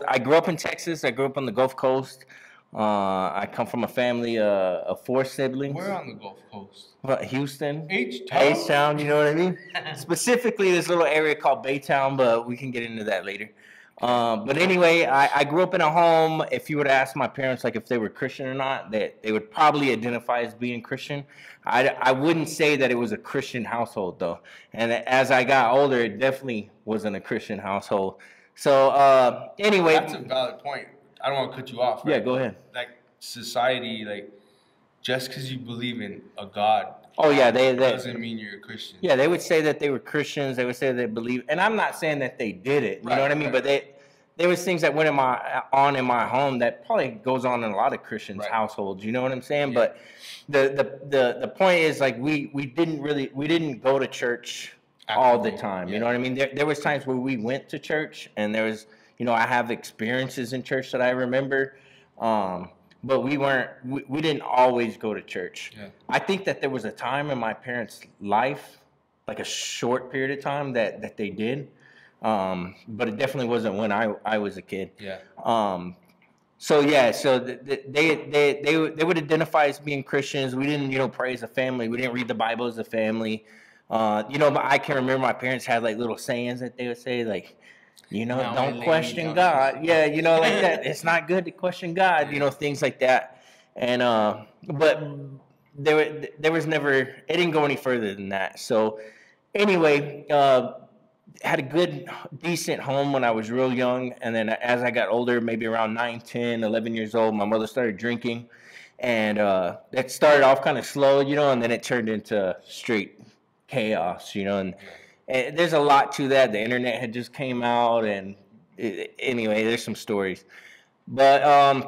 I grew up in Texas. I grew up on the Gulf Coast. I come from a family of four siblings. Where on the Gulf Coast? Well, Houston, H-Town? H-Town, you know what I mean? Specifically, this little area called Baytown, but we can get into that later. But anyway, I grew up in a home. If you were to ask my parents, like if they were Christian or not, that they would probably identify as being Christian. I wouldn't say that it was a Christian household though. And as I got older, it definitely wasn't a Christian household. So anyway, That's a valid point. I don't want to cut you off. Right? Yeah, go ahead. Like society, like just because you believe in a God. Oh yeah, they doesn't mean you're a Christian. Yeah, they would say that they were Christians. They would say they believe, and I'm not saying that they did it. You know what I mean? Right. But there was things that went on in my home that probably goes on in a lot of Christians' households. You know what I'm saying? Yeah. But the point is, like, we didn't go to church all the time. Yeah. You know what I mean? There was times where we went to church, and there was, I have experiences in church that I remember. But we didn't always go to church. Yeah. I think that there was a time in my parents' life, like a short period of time that they did. But it definitely wasn't when I was a kid. Yeah. So they would identify as being Christians. We didn't, pray as a family. We didn't read the Bible as a family. But I can remember my parents had like little sayings that they would say, like, don't question God. Yeah, like that. It's not good to question God, things like that. And but there was never, it didn't go any further than that. So anyway, had a good, decent home when I was real young. And then as I got older, maybe around 9, 10, 11 years old, my mother started drinking. And it started off kind of slow, and then it turned into straight chaos, and there's a lot to that. The internet had just came out, and anyway, there's some stories. But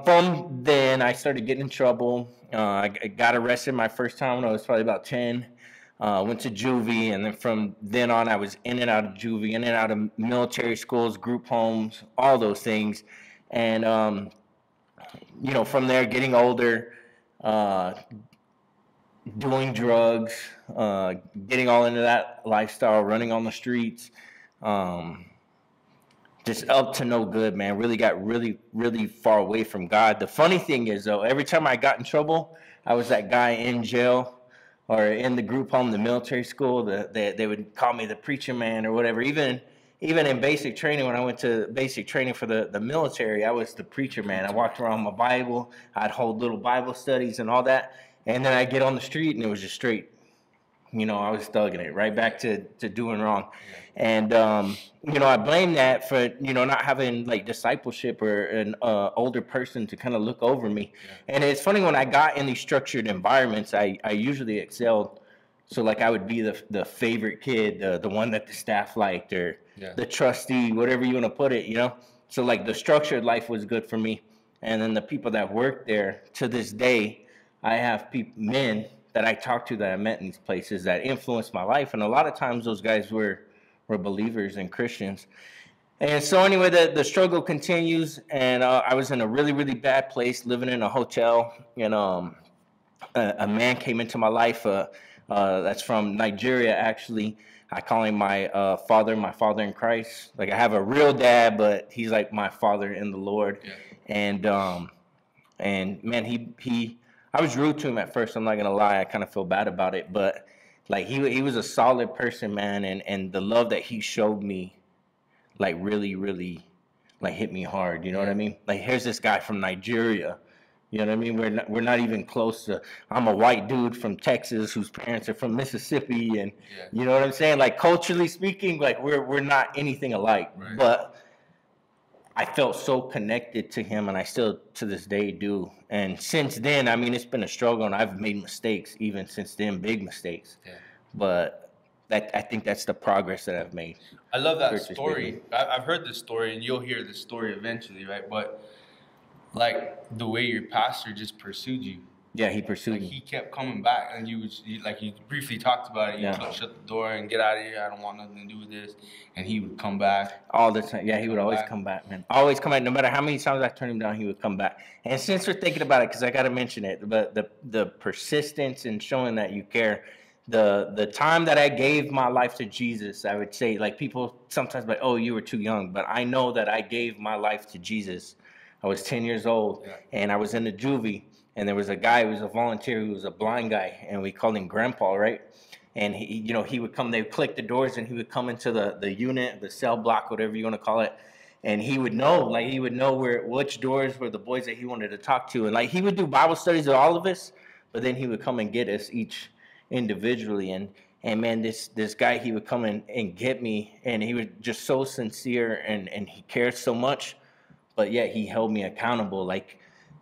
from then, I started getting in trouble. I got arrested my first time when I was probably about 10. Went to juvie, and then from then on, I was in and out of juvie, in and out of military schools, group homes, all those things. And, from there, getting older, doing drugs, getting all into that lifestyle, running on the streets, just up to no good, man. Really got really, really far away from God. The funny thing is, though, every time I got in trouble, I was that guy in jail or in the group home, the military school. They would call me the preacher man or whatever. Even in basic training, when I went to basic training for the military, I was the preacher man. I walked around with my Bible. I'd hold little Bible studies and all that. And then I get on the street, and it was just straight, I was thugging it right back to doing wrong. And, I blame that for, not having like discipleship or an older person to kind of look over me. Yeah. And it's funny, when I got in these structured environments, I usually excelled. So like I would be the favorite kid, the one that the staff liked, or the trustee, whatever you want to put it, So like the structured life was good for me. And then the people that worked there, to this day, I have men that I talked to that I met in these places that influenced my life. And a lot of times those guys were believers and Christians. And so anyway, the struggle continues. And I was in a really, really bad place, living in a hotel. And a man came into my life that's from Nigeria, actually. I call him my father in Christ. Like, I have a real dad, but he's like my father in the Lord. Yeah. And man, I was rude to him at first. I'm not gonna lie. I kind of feel bad about it, but like he was a solid person, man, and the love that he showed me, like really, really, like hit me hard. You know what I mean? Like, here's this guy from Nigeria. You know what I mean? We're not even close to. I'm a white dude from Texas whose parents are from Mississippi, and you know what I'm saying? Like, culturally speaking, like we're not anything alike, but I felt so connected to him, and I still to this day do. And since then, I mean, it's been a struggle, and I've made mistakes even since then, big mistakes. Yeah. But I think that's the progress that I've made. I love that story. I've heard this story, and you'll hear this story eventually, right? But like the way your pastor just pursued you. Yeah, he pursued me. He kept coming back, and you briefly talked about it. You shut the door and get out of here. I don't want nothing to do with this. And he would come back all the time. Yeah, he would always come back, man. Always come back. No matter how many times I turned him down, he would come back. And since we're thinking about it, because I got to mention it, but the persistence in showing that you care, the time that I gave my life to Jesus, I would say, like, people sometimes like, oh, you were too young, but I know that I gave my life to Jesus. I was 10 years old, and I was in the juvie, and there was a guy who was a volunteer who was a blind guy, and we called him Grandpa, right? And he would come. They would click the doors, and he would come into the unit, the cell block, whatever you want to call it. And he would know which doors were the boys that he wanted to talk to, and like he would do Bible studies with all of us, but then he would come and get us each individually. And man, this guy, he would come and get me, and he was just so sincere, and he cared so much, but yet he held me accountable. Like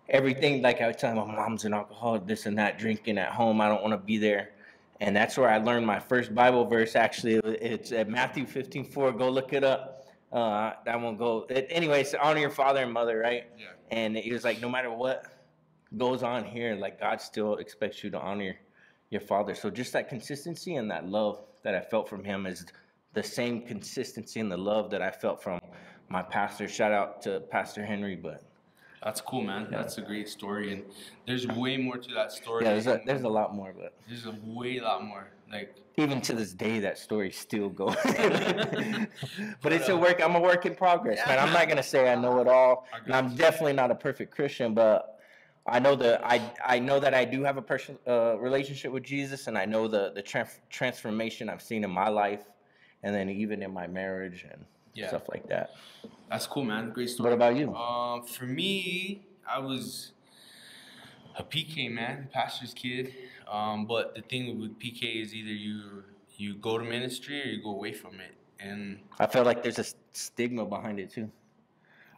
everything, like I was telling my mom's an alcoholic, this and that, drinking at home, I don't want to be there. And that's where I learned my first Bible verse. Actually, it's at Matthew 15:4. Go look it up. I won't go. Anyways, honor your father and mother, right? Yeah. And it was like, no matter what goes on here, like God still expects you to honor your father. So just that consistency and that love that I felt from him is the same consistency and the love that I felt from my pastor. Shout out to Pastor Henry, but That's cool, man. Yeah. That's a great story, and there's way more to that story. Yeah, there's a lot more, but there's a lot more. Like even to this day, that story's still going. But it's I'm a work in progress, man. I'm not gonna say I know it all, and I'm definitely not a perfect Christian, but I know that I do have a personal relationship with Jesus, and I know the transformation I've seen in my life, and then even in my marriage and stuff like that. That's cool, man. Great story. What about you? For me, I was a PK, man, pastor's kid. But the thing with PK is either you go to ministry or you go away from it. And I feel like there's a stigma behind it too,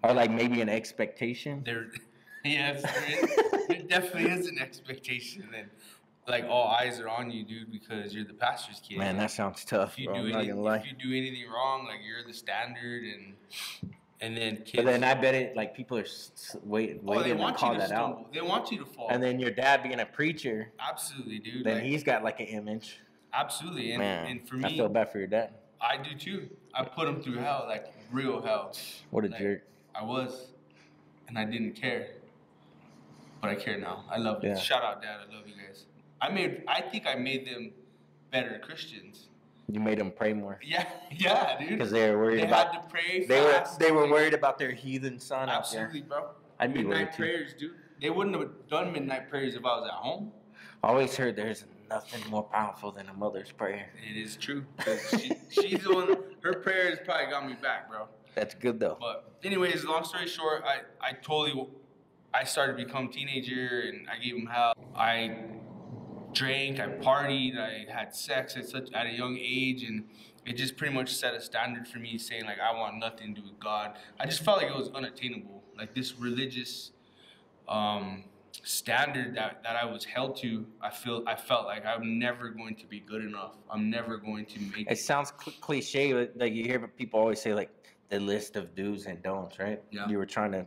or like maybe an expectation. Yes, there definitely is an expectation, and like all eyes are on you, dude, because you're the pastor's kid. Man, that sounds tough. If you do anything wrong, like you're the standard, and then kids. But then I bet it like people are waiting to call that out. They want you to fall. And then your dad being a preacher. Absolutely, dude. Then he's got like an image. Absolutely, and for me, I feel bad for your dad. I do too. I put him through hell, like real hell. What a jerk. I was, and I didn't care, but I care now. I love it. Shout out, Dad. I love you guys. I think I made them better Christians. You made them pray more. Yeah, dude. Because they were worried about. They had to pray fast. They were worried about their heathen son. Absolutely, bro. I'd be midnight prayers, dude. They wouldn't have done midnight prayers if I was at home. I always heard there's nothing more powerful than a mother's prayer. It is true. She's the one. Her prayers probably got me back, bro. That's good though. But anyways, long story short, I started to become a teenager, and I gave him hell. I drank, I partied, I had sex at a young age, and it just pretty much set a standard for me, saying like I want nothing to do with God. I just felt like it was unattainable, like this religious standard that I was held to. I felt like I'm never going to be good enough. I'm never going to make it. It sounds cliche, but like you hear people always say like the list of do's and don'ts, right? Yeah. You were trying to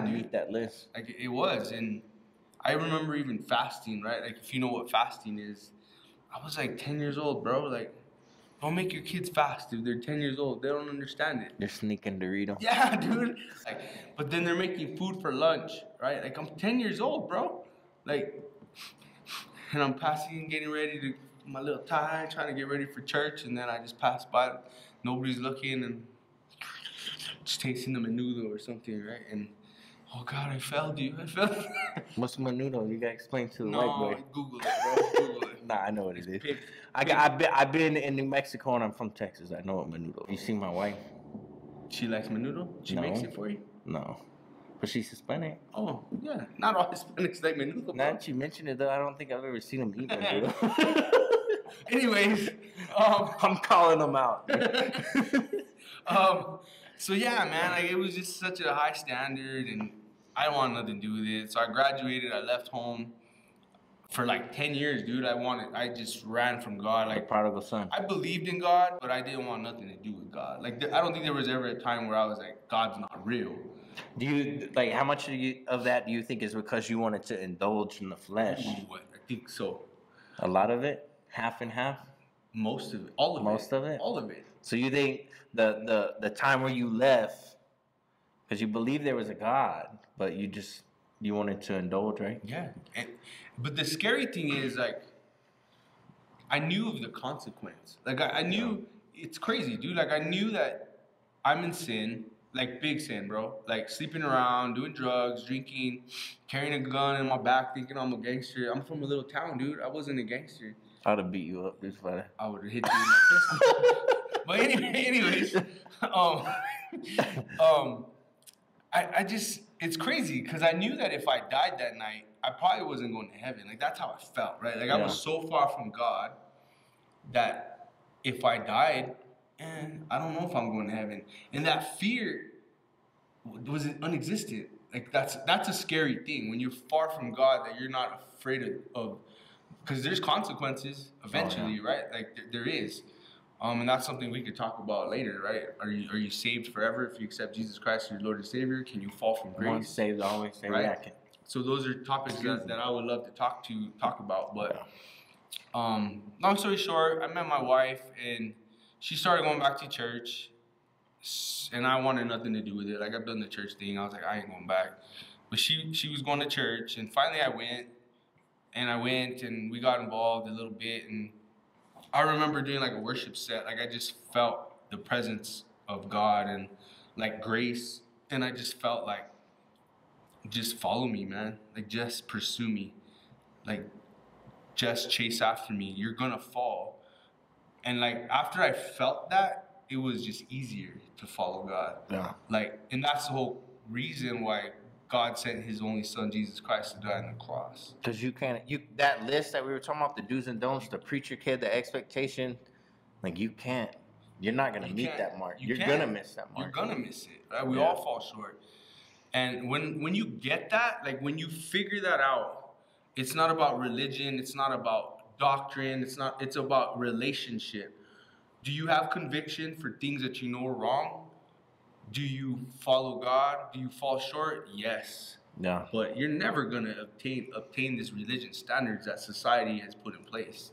meet that list. Like it was, and I remember even fasting, right? Like if you know what fasting is, I was like 10 years old, bro. Like, don't make your kids fast if they're 10 years old. They don't understand it. They're sneaking Doritos. Yeah, dude. Like, but then they're making food for lunch, right? Like I'm 10 years old, bro. Like, and I'm passing, getting ready to my little tie, trying to get ready for church, and then I just pass by. Nobody's looking, and just tasting the menudo or something, right? And oh God, I failed you. What's menudo? You gotta explain to the no, white boy. Google it, bro. Google it. Nah, I know what it is. I've been in New Mexico and I'm from Texas. I know what menudo. You see my wife? She likes menudo? She makes it for you? No. But she's Hispanic. Oh, yeah. Not all Hispanics like menudo. Now that you mentioned it, though, I don't think I've ever seen them eat menudo. Anyways, I'm calling them out. So yeah, man, like it was just such a high standard, and I didn't want nothing to do with it. So I graduated. I left home for like 10 years, dude. I just ran from God. Like prodigal son. I believed in God, but I didn't want nothing to do with God. Like I don't think there was ever a time where I was like, God's not real. Do you like how much of that do you think is because you wanted to indulge in the flesh? Ooh, I think so. A lot of it, half and half. Most of it, all of it. Most of it, all of it. So you think the time where you left, because you believed there was a God, but you wanted to indulge, right? Yeah. But the scary thing is like, I knew of the consequence. Like I knew it's crazy, dude. Like I knew that I'm in sin, like big sin, bro. Like sleeping around, doing drugs, drinking, carrying a gun in my back, thinking I'm a gangster. I'm from a little town, dude. I wasn't a gangster. I'd have beat you up, this fella. I would have hit you with my pistol. But anyways, I just, it's crazy because I knew that if I died that night, I probably wasn't going to heaven. Like that's how I felt, right? Like I was so far from God that if I died, I don't know if I'm going to heaven. And that fear was unexistent. Like that's a scary thing when you're far from God, that you're not afraid of because there's consequences eventually, right? Like there is. And that's something we could talk about later, right? Are you saved forever if you accept Jesus Christ as your Lord and Savior? Can you fall from grace? Once saved, always saved. Right? Yeah, So those are topics that I would love to talk about. But long story short, I met my wife and she started going back to church, and I wanted nothing to do with it. Like I've done the church thing. I was like, I ain't going back. But she was going to church, and finally I went, and we got involved a little bit, and I remember doing like a worship set. Like I just felt the presence of God and like grace, and I just felt like, just follow me, man. Like just pursue me. Like just chase after me. You're gonna fall. And like after I felt that, it was just easier to follow God. Yeah. Like, and that's the whole reason why God sent His only Son, Jesus Christ, to die on the cross. Because that list that we were talking about, the do's and don'ts, the preacher kid, the expectation, like you're not gonna meet that mark. You're gonna miss that mark. You're gonna miss it. Right? We all fall short. And when you get that, like when you figure that out, it's not about religion, it's not about doctrine, it's about relationship. Do you have conviction for things that you know are wrong? Do you follow God? Do you fall short? Yes. Yeah. But you're never gonna obtain this religion standards that society has put in place.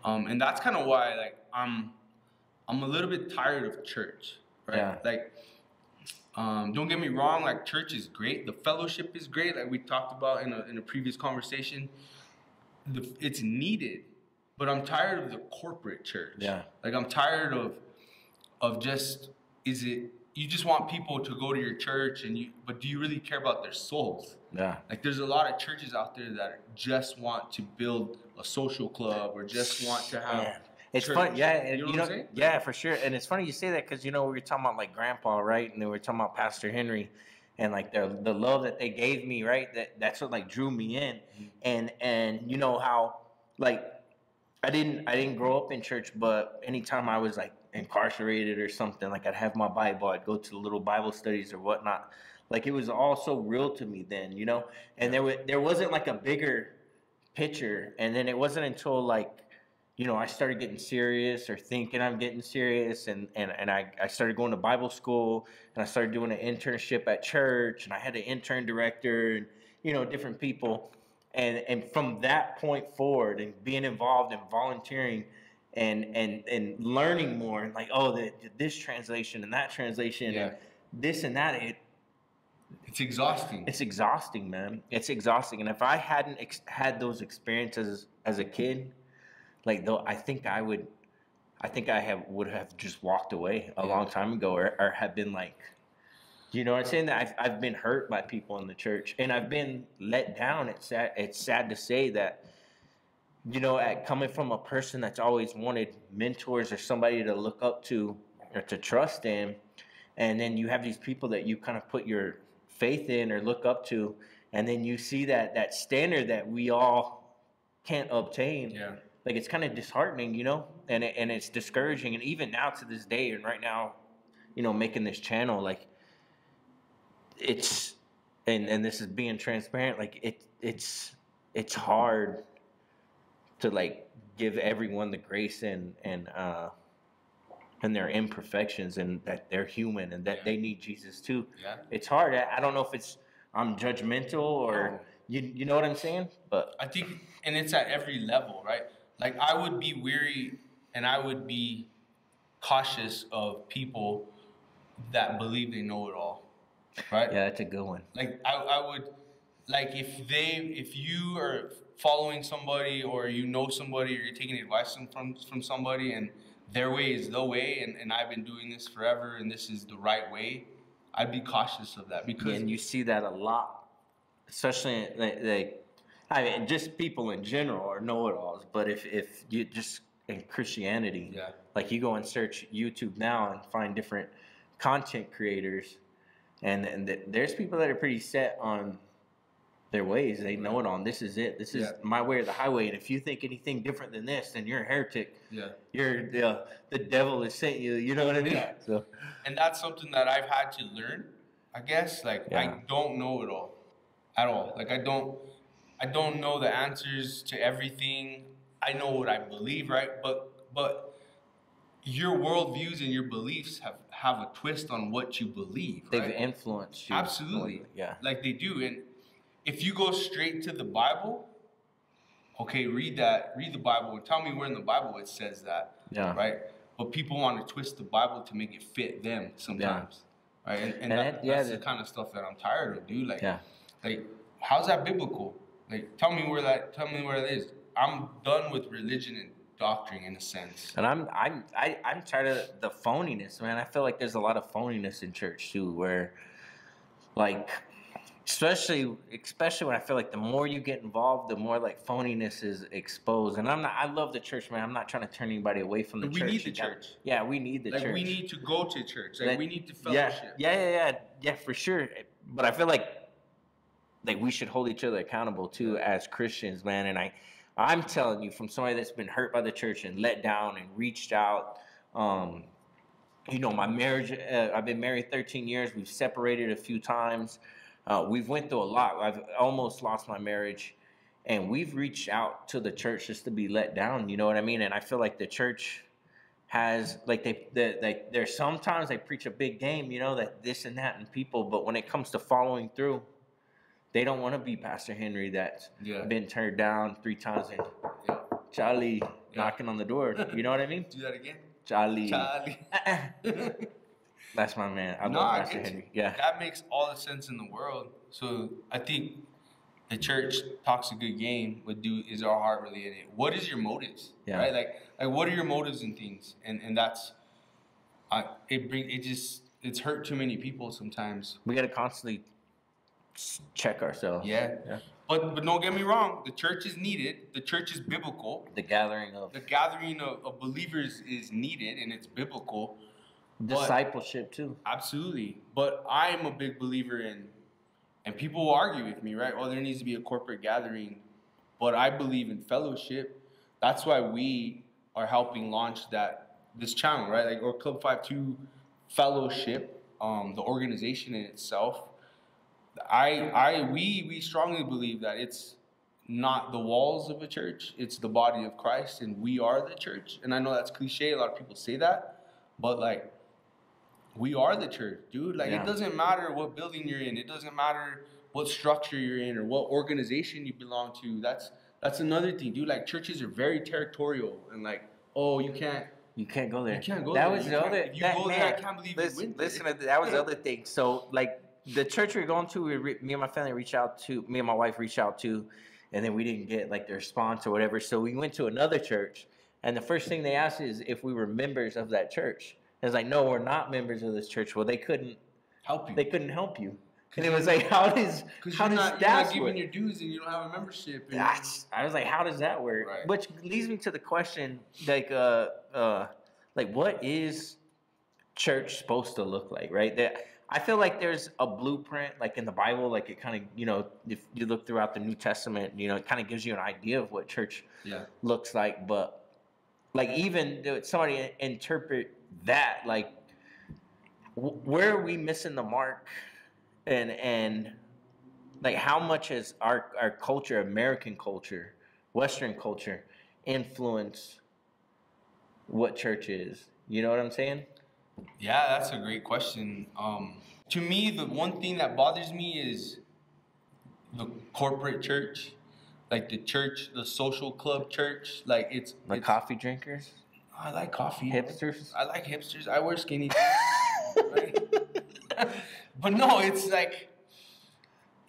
And that's kind of why like I'm a little bit tired of church. Right? Yeah. Like don't get me wrong, like church is great. The fellowship is great, like we talked about in a previous conversation. It's needed, but I'm tired of the corporate church. Yeah. Like I'm tired of just, you just want people to go to your church but do you really care about their souls? Yeah. Like there's a lot of churches out there that just want to build a social club or just want to have. Yeah. It's church. fun, yeah, and You know what I'm saying? yeah, for sure. And it's funny you say that because we were talking about like Grandpa, right? And then we were talking about Pastor Henry, and like the love that they gave me, right? That's what like drew me in, and you know how like I didn't grow up in church, but anytime I was like incarcerated or something, like I'd have my Bible, I'd go to the little Bible studies or whatnot. Like it was all so real to me then, and there wasn't like a bigger picture, and then it wasn't until like. I started getting serious or thinking I'm getting serious, and I started going to Bible school, and I started doing an internship at church, and I had an intern director and, different people. And from that point forward and being involved and volunteering and learning more, and like, this translation and that translation and this and that, it's exhausting. It's exhausting, man. It's exhausting. And if I hadn't had those experiences as a kid, like though, I think I would have just walked away a long time ago, or have been like, what I'm saying? That I've been hurt by people in the church, and I've been let down. It's sad to say that, coming from a person that's always wanted mentors or somebody to look up to or to trust in, and then you have these people that you kind of put your faith in or look up to, and then you see that standard that we all can't obtain. Yeah. Like it's kind of disheartening, and it's discouraging. And even now to this day, and right now, making this channel, like it's, and this is being transparent, like it's hard to like give everyone the grace and their imperfections, and that they're human and that they need Jesus too. Yeah. It's hard. I don't know if I'm judgmental or you know what I'm saying, but I think, and it's at every level, right? Like I would be weary and I would be cautious of people that believe they know it all, right? Yeah, that's a good one. Like I would, like if you are following somebody, or you know somebody, or you're taking advice from somebody, and their way is the way, and I've been doing this forever, and this is the right way, I'd be cautious of that, because And you see that a lot, especially like I mean, just people in general are know-it-alls. But if you just in Christianity, yeah, like you go and search YouTube now and find different content creators, and there's people that are pretty set on their ways. They know it on. This is it. This is my way or the highway. And if you think anything different than this, then you're a heretic. yeah. You're the devil has sent you. You know what I mean? Yeah. So, And that's something that I've had to learn, I guess. Like, Yeah. I don't know it all at all. Like, I don't know the answers to everything. I know what I believe, right? But your worldviews and your beliefs have a twist on what you believe, they've right? influenced you. Absolutely. Yeah. Like they do. And if you go straight to the Bible, okay, read the Bible and tell me where in the Bible it says that. Yeah. Right? But people want to twist the Bible to make it fit them sometimes. Yeah. Right? And that's the kind of stuff that I'm tired of, dude. Like, like, how's that biblical? Like, tell me where that is. I'm done with religion and doctrine in a sense. And I'm tired of the phoniness, man. I feel like there's a lot of phoniness in church too, where like especially when I feel like the more you get involved, the more like phoniness is exposed. And I love the church, man. I'm not trying to turn anybody away from the church. We need the church. Yeah, we need the church. Like, we need to go to church. Like, we need to fellowship. Yeah, for sure. But I feel like we should hold each other accountable too as Christians, man. And I'm telling you, from somebody that's been hurt by the church and let down and reached out, you know, my marriage, I've been married 13 years. We've separated a few times. We've went through a lot. I've almost lost my marriage, and we've reached out to the church just to be let down. You know what I mean? And I feel like the church has, like, there's sometimes they preach a big game, you know, that this and that and people, but when it comes to following through, they don't want to be Pastor Henry that's been turned down 3 times and Charlie knocking on the door. You know what I mean? Do that again. Charlie. That's my man. I love Pastor Henry. Yeah. That makes all the sense in the world. So I think the church talks a good game, but is our heart really in it? What is your motives? Yeah. Right? Like what are your motives in things? And that's it's hurt too many people sometimes. We gotta constantly check ourselves. Yeah. But don't get me wrong, the church is needed. The church is biblical. The gathering of believers is needed, and it's biblical. Discipleship too. Absolutely. But I'm a big believer in, and people will argue with me, right? Oh, there needs to be a corporate gathering. But I believe in fellowship. That's why we are helping launch this channel, right? Like, or Club 5-2 Fellowship, the organization in itself. We strongly believe that it's not the walls of a church, it's the body of Christ, and we are the church. And I know that's cliche, a lot of people say that, but like, we are the church, dude. Like, It doesn't matter what building you're in, it doesn't matter what structure you're in or what organization you belong to. That's another thing, dude. Like, churches are very territorial, and like, oh, you can't go there. You can't go there. That was the other. If you go there, I can't believe you went there. Listen, that was the other thing. So, like, the church we were going to, me and my family me and my wife reached out to, and then we didn't get like the response or whatever. So we went to another church, and the first thing they asked is if we were members of that church. It's like, no, we're not members of this church. Well, they couldn't help you. They couldn't help you. And it was like, how does you're not giving your dues and you don't have a membership. I was like, how does that work? Right. Which leads me to the question, like what is church supposed to look like, right? I feel like there's a blueprint, like in the Bible, like it kind of, you know, if you look throughout the New Testament, you know, it kind of gives you an idea of what church looks like. But like, even somebody interpret that, like, where are we missing the mark? And like, how much has our culture, American culture, Western culture, influence what church is? You know what I'm saying? Yeah, that's a great question. To me, the one thing that bothers me is the corporate church, like the church, the social club church. Like, it's coffee drinkers. I like coffee. Hipsters. I like hipsters. I wear skinny jeans. Right? But no, it's like,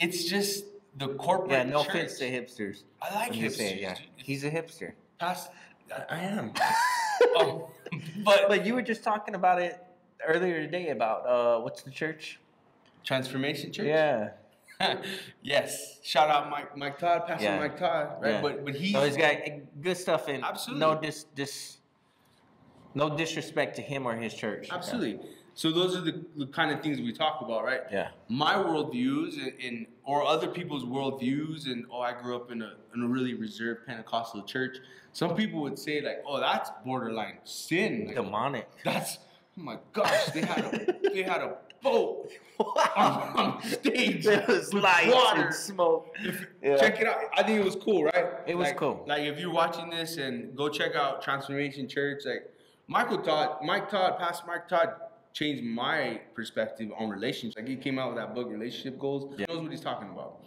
it's just the corporate Yeah, no church. offense to hipsters. I like I'm just saying, hipsters. yeah. Dude. He's a hipster. I am. But you were just talking about it earlier today about what's the church? Transformation Church. Yeah. Yes. Shout out Mike Todd, Pastor Mike Todd, right? Yeah. But he's he's got good stuff in. Absolutely. No disrespect to him or his church. Absolutely. So those are the kind of things we talk about, right? Yeah. My worldviews or other people's worldviews, and I grew up in a really reserved Pentecostal church. Some people would say like, oh, that's borderline sin. Like, Demonic. That's, oh my gosh, they had a boat on stage. There was lights water. and smoke. Check it out. I think it was cool, right? It was cool. Like if you're watching this and go check out Transformation Church, like Pastor Mike Todd changed my perspective on relationships. Like he came out with that book, Relationship Goals. He knows what he's talking about.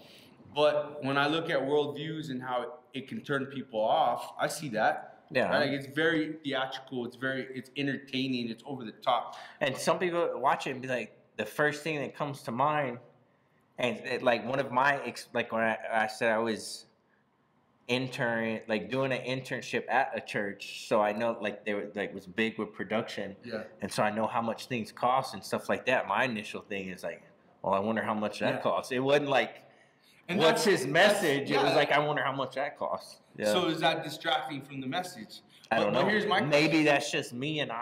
But when I look at worldviews and how it can turn people off, I see that. Yeah. Right? Like it's very theatrical. It's entertaining. It's over the top. And some people watch it and be like, the first thing that comes to mind, and like one of my like when I said I was doing an internship at a church, so I know like they were like was big with production. Yeah. And so I know how much things cost and stuff like that. My initial thing is like, well, I wonder how much that costs. It wasn't like, and what's his message? It was like, I wonder how much that costs. Yeah. So is that distracting from the message? I don't know. But here's my maybe that's just me, and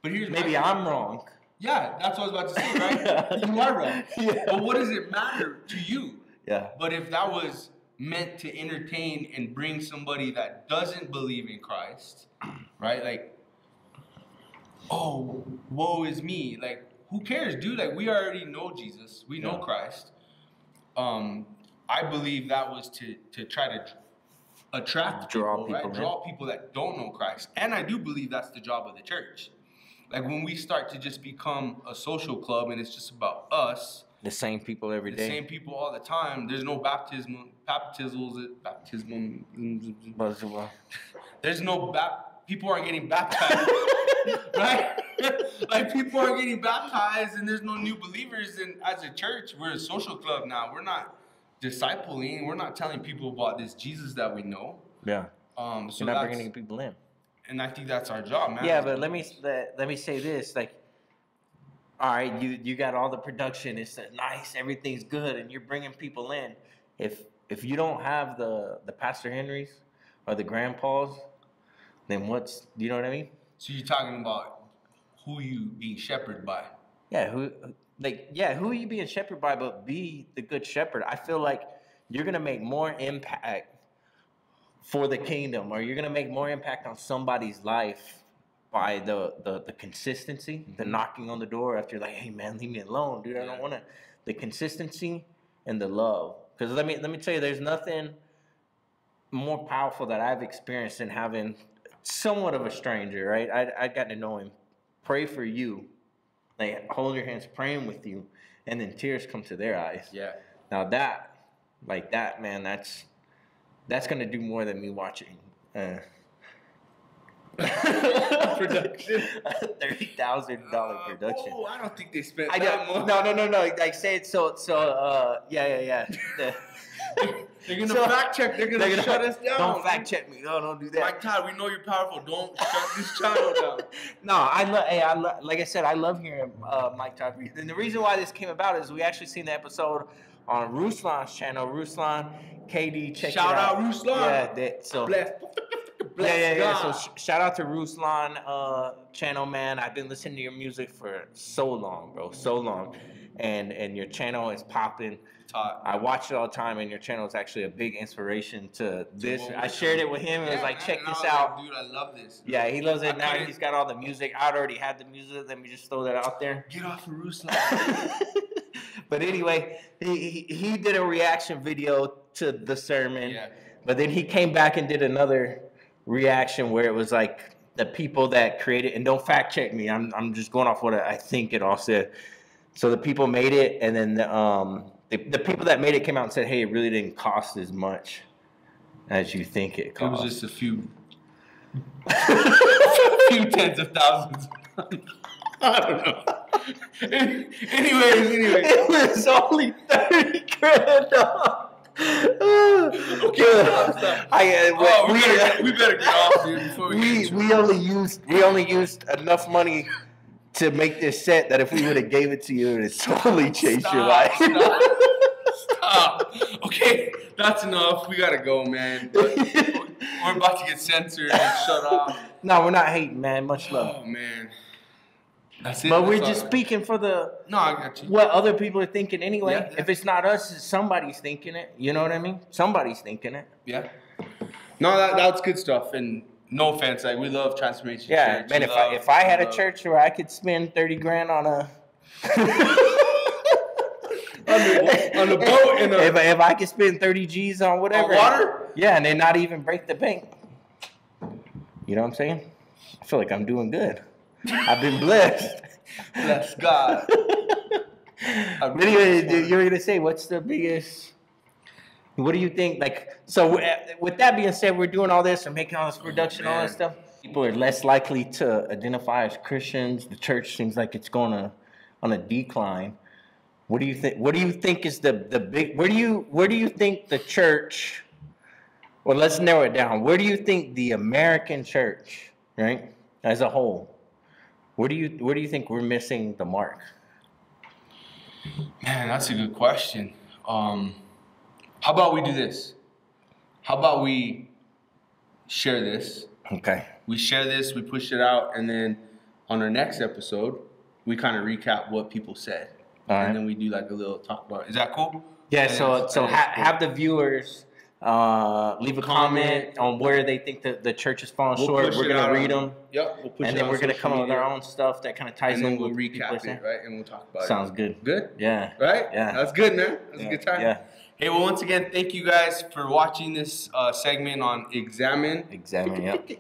maybe I'm wrong. Yeah, that's what I was about to say, right? You are wrong. Yeah. But what does it matter to you? Yeah. But if that was meant to entertain and bring somebody that doesn't believe in Christ, right? Like, oh, woe is me. Like, who cares, dude? Like, we already know Jesus. We know Christ. I believe that was to try to attract people, right? Draw people that don't know Christ. And I do believe that's the job of the church. Like when we start to just become a social club and it's just about us. The same people every day. The same people all the time. There's no baptism. There's no people aren't getting baptized. Right? Like people aren't getting baptized and there's no new believers. And as a church, we're a social club now. We're not discipling. We're not telling people about this Jesus that we know. Yeah. So you're not bringing people in. And I think that's our job, man. Yeah, but let me say this. Like, all right, you got all the production. It's nice. Everything's good, and you're bringing people in. If you don't have the Pastor Henrys or the Grandpas, then you know what I mean? So you're talking about who you being shepherded by. Yeah, who are you being shepherded by, but be the good shepherd. I feel like you're going to make more impact for the kingdom, or you're going to make more impact on somebody's life by the consistency, the knocking on the door after like, hey man, leave me alone, dude. I don't want to. The consistency and the love. Because let me tell you, there's nothing more powerful that I've experienced than having somewhat of a stranger, right? I got to know him, pray for you, like hold your hands, praying with you, and then tears come to their eyes. Yeah. Now that, man, that's gonna do more than me watching. Production. $30,000 production. Oh, I don't think they spent that much. No. Like say it so. Yeah. They're gonna fact check. They're gonna shut us down. Don't fact check me. No, don't do that. Mike Todd, we know you're powerful. Don't shut this channel down. No, like I said, I love hearing Mike Todd. And the reason why this came about is we actually seen the episode on Ruslan's channel. Ruslan, KD, check Shout it out. Shout out Ruslan. Yeah, so. Bless Yeah. So shout out to Ruslan channel, man. I've been listening to your music for so long, bro. So long. And your channel is popping. I watch it all the time, and your channel is actually a big inspiration to this. I shared it with him and was like, check this out. Dude, I love this. Yeah, he loves it. Now he's got all the music. I'd already had the music. Let me just throw that out there. Get off of Ruslan. But anyway, he did a reaction video to the sermon. Yeah. But then he came back and did another reaction where it was like the people that created, and don't fact check me, I'm just going off what I think it all said. So the people made it, and then the people that made it came out and said, hey, it really didn't cost as much as you think it cost. It was just a few tens of thousands. I don't know. Anyways. It was only $30,000. Stop. We better get off, dude. Before we only used enough money to make this set that if we would have gave it to you, it would totally change your life. Stop. Okay, that's enough. We gotta go, man. But we're about to get censored and shut off. No, we're not hating, man. Much love. Oh man. That's it. But we're just speaking for No, I got you. what other people are thinking anyway. Yeah. If it's not us, somebody's thinking it. You know what I mean? Somebody's thinking it. Yeah. No, that's good stuff. And no offense, like we love Transformation Yeah, Church. man. If I had a church where I could spend 30 grand on a on a boat and if I could spend 30 G's on whatever water, yeah, and then not even break the bank. You know what I'm saying? I feel like I'm doing good. I've been blessed. bless God. But anyway, you were gonna say what's the biggest? What do you think? Like, so with that being said, we're doing all this, we're making all this production, all that stuff. People are less likely to identify as Christians. The church seems like it's going on a decline. What do you think? What do you think is the big? Where do you think the church? Well, let's narrow it down. Where do you think the American church, right, as a whole, where do you think we're missing the mark? Man, that's a good question. How about we do this? How about we share this? Okay. We share this, we push it out, and then on our next episode, we kind of recap what people said. All right. And then we do like a little talk about it. Is that cool? Yeah, so have the viewers leave a comment on where they think the church is falling short. We're going to read them. Yep. We'll push and then we're going to come up with our own stuff that kind of ties in. And then we'll with recap it, right? And we'll talk about Sounds it. good. Good? Yeah. Right? Yeah. That's good, man. That's a good time. Yeah. Hey, well, once again, thank you guys for watching this segment on Examine. Yep.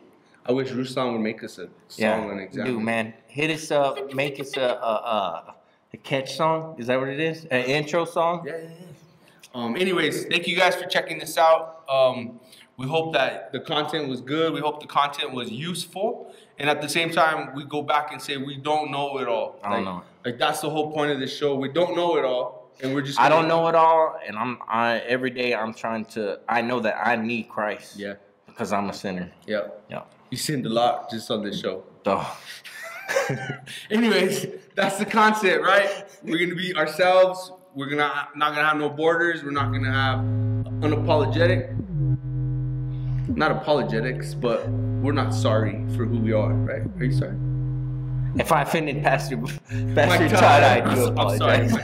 I wish Ruslan would make us a song on Examine. Dude, man, hit us up. Make us a catch song. Is that what it is? An intro song? Yeah. Anyways, thank you guys for checking this out. We hope that the content was good. We hope the content was useful. And at the same time, we go back and say we don't know it all. I don't know. Like that's the whole point of this show. We don't know it all, and we're just. I don't know it all, and every day I'm trying to. I know that I need Christ. Yeah. Because I'm a sinner. Yeah. Yeah. You sinned a lot just on this show. Oh. Anyways, that's the concept, right? We're gonna be ourselves. We're not gonna have no borders. We're not gonna have unapologetic. Not apologetics, but we're not sorry for who we are, right? Are you sorry? If I offended Pastor Todd, I do I'm sorry. apologize.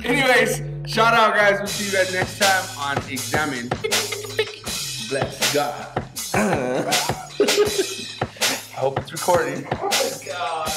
Anyways, shout out, guys. We'll see you guys next time on Examine. Bless God. I hope it's recording. Oh my God.